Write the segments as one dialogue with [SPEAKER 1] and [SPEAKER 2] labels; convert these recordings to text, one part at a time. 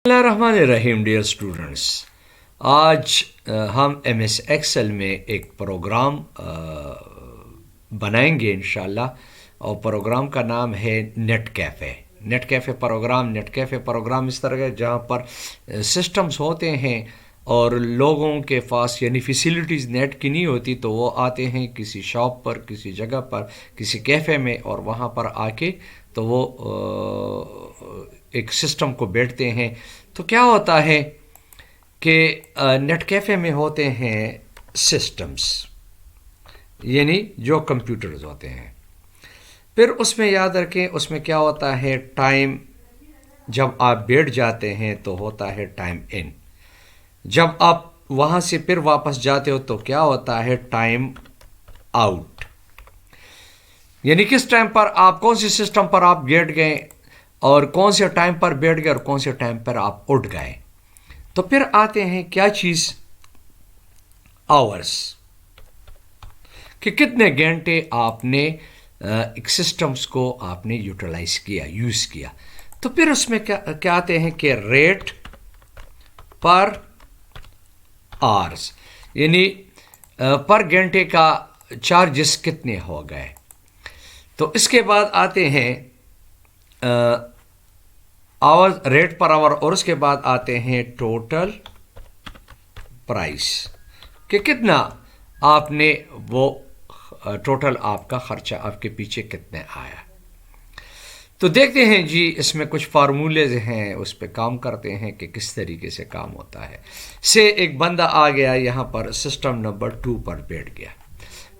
[SPEAKER 1] بسم اللہ الرحمن الرحیم ڈیئر اسٹوڈنٹس، آج ہم ایم ایس ایکسل میں ایک پروگرام بنائیں گے انشاءاللہ، اور پروگرام کا نام ہے net cafe. Net cafe program اس طرح ہے جہاں پر سسٹمز ہوتے ہیں اور لوگوں کے پاس یعنی فیسیلیٹیز نیٹ کی نہیں ہوتی، تو وہ آتے ہیں کسی شاپ پر، کسی جگہ پر، کسی کیفے میں، اور وہاں پر آ کے تو وہ ایک سسٹم کو بیٹھتے ہیں۔ تو کیا ہوتا ہے کہ نیٹ کیفے میں ہوتے ہیں سسٹمز، یعنی جو کمپیوٹرز ہوتے ہیں۔ پھر اس میں یاد رکھیں، اس میں کیا ہوتا ہے، ٹائم جب آپ بیٹھ جاتے ہیں تو ہوتا ہے ٹائم ان، جب آپ وہاں سے پھر واپس جاتے ہو تو کیا ہوتا ہے ٹائم آؤٹ، یعنی کس ٹائم پر آپ کون سی سسٹم پر آپ بیٹھ گئے اور کون سے ٹائم پر بیٹھ گئے اور کون سے ٹائم پر آپ اٹھ گئے۔ تو پھر آتے ہیں کیا چیز، آورس، کہ کتنے گھنٹے آپ نے ایک سسٹمز کو آپ نے یوٹیلائز کیا، یوز کیا۔ تو پھر اس میں کیا آتے ہیں کہ ریٹ پر آورس، یعنی پر گھنٹے کا چارجز کتنے ہو گئے۔ تو اس کے بعد آتے ہیں آور، ریٹ پر آور، اور اس کے بعد آتے ہیں ٹوٹل پرائس، کہ کتنا آپ نے وہ ٹوٹل آپ کا خرچہ آپ کے پیچھے کتنے آیا۔ تو دیکھتے ہیں جی، اس میں کچھ فارمولیز ہیں، اس پہ کام کرتے ہیں کہ کس طریقے سے کام ہوتا ہے۔ سے ایک بندہ آ گیا یہاں پر سسٹم نمبر 2 پر بیٹھ گیا،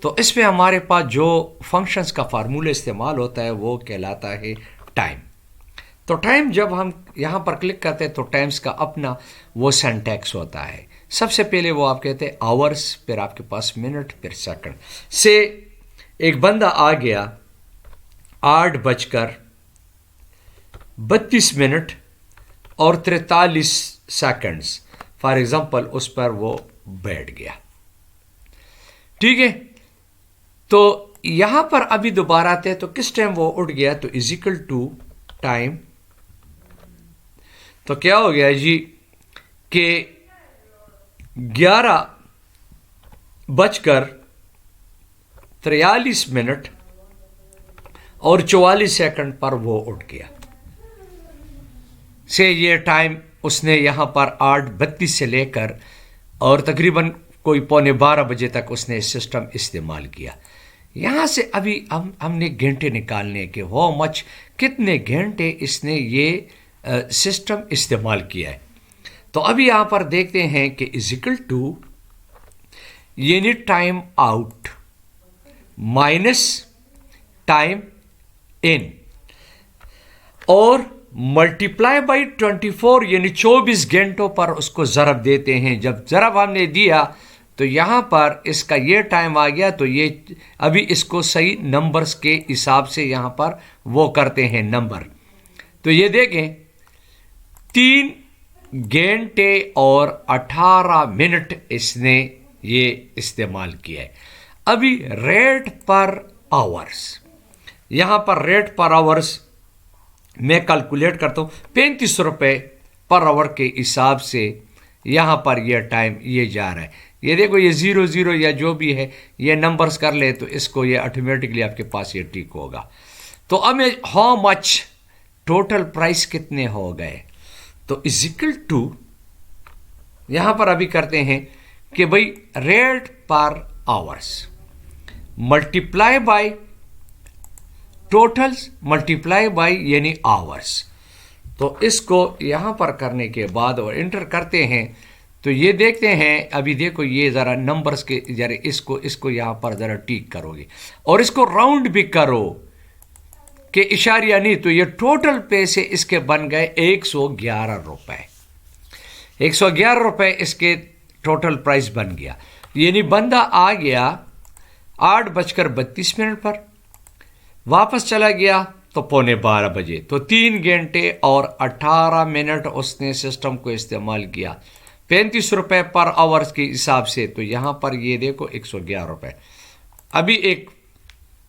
[SPEAKER 1] تو اس میں ہمارے پاس جو فنکشنز کا فارمولہ استعمال ہوتا ہے وہ کہلاتا ہے ٹائم۔ تو ٹائم جب ہم یہاں پر کلک کرتے ہیں تو ٹائمز کا اپنا وہ سینٹیکس ہوتا ہے۔ سب سے پہلے وہ آپ کہتے ہیں آورس، پھر آپ کے پاس منٹ، پھر سیکنڈ۔ سے ایک بندہ آ گیا 8:32 اور 43 سیکنڈز، فار ایگزامپل اس پر وہ بیٹھ گیا، ٹھیک ہے۔ تو یہاں پر ابھی دوبارہ آتے ہیں تو کس ٹائم وہ اٹھ گیا، تو از اکول ٹو ٹائم۔ تو کیا ہو گیا جی کہ 11:43 اور 44 سیکنڈ پر وہ اٹھ گیا۔ سے یہ ٹائم اس نے یہاں پر 8:32 سے لے کر اور تقریباً کوئی 11:15 بجے تک اس نے سسٹم استعمال کیا۔ یہاں سے ابھی ہم نے گھنٹے نکالنے کے، ہو مچ، کتنے گھنٹے اس نے یہ سسٹم استعمال کیا ہے۔ تو ابھی یہاں پر دیکھتے ہیں کہ از اکول ٹو یعنی ٹائم آؤٹ مائنس ٹائم ان، اور ملٹیپلائی بائی 24 یعنی 24 گھنٹوں پر اس کو ضرب دیتے ہیں۔ جب ضرب ہم نے دیا تو یہاں پر اس کا یہ ٹائم آ گیا، تو یہ ابھی اس کو صحیح نمبرز کے حساب سے یہاں پر وہ کرتے ہیں نمبر۔ تو یہ دیکھیں 3 گھنٹے اور 18 منٹ اس نے یہ استعمال کیا ہے۔ ابھی ریٹ پر آورس، یہاں پر ریٹ پر آورس میں کیلکولیٹ کرتا ہوں 35 روپے پر آور کے حساب سے یہاں پر یہ ٹائم یہ جا رہا ہے۔ یہ دیکھو، یہ 00 یا جو بھی ہے یہ نمبرز کر لے تو اس کو یہ آٹومیٹکلی آپ کے پاس یہ ٹک ہوگا۔ تو اب ہاؤ مچ ٹوٹل پرائس کتنے ہو گئے، تو از اکول ٹو یہاں پر ابھی کرتے ہیں کہ بھائی rate per hours multiply by totals multiply by یعنی آورس۔ تو اس کو یہاں پر کرنے کے بعد اور انٹر کرتے ہیں تو یہ دیکھتے ہیں، ابھی دیکھو یہ ذرا نمبرز کے ذرا اس کو یہاں پر ذرا ٹیک کرو گے اور اس کو راؤنڈ بھی کرو کہ اشاریہ نہیں، تو یہ ٹوٹل پیسے اس کے بن گئے 111 روپے۔ 111 روپے اس کے ٹوٹل پرائس بن گیا، یعنی بندہ آ گیا 8:32 پر، واپس چلا گیا تو 11:15 بجے، تو 3 گھنٹے اور 18 منٹ اس نے سسٹم کو استعمال کیا، 35 روپے پر آورز کے حساب سے۔ تو یہاں پر یہ دیکھو 111 روپے۔ ابھی ایک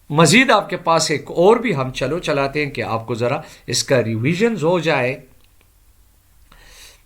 [SPEAKER 1] مزید آپ کے پاس ایک اور بھی ہم چلاتے ہیں کہ آپ کو ذرا اس کا ریویژنز ہو جائے۔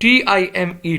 [SPEAKER 1] TIME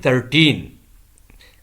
[SPEAKER 1] 13,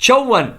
[SPEAKER 1] 54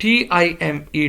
[SPEAKER 1] TIME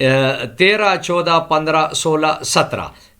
[SPEAKER 1] 13, 14, 15, 16, 17,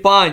[SPEAKER 1] 5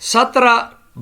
[SPEAKER 1] 17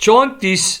[SPEAKER 1] 34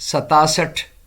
[SPEAKER 1] 67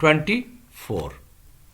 [SPEAKER 1] 24,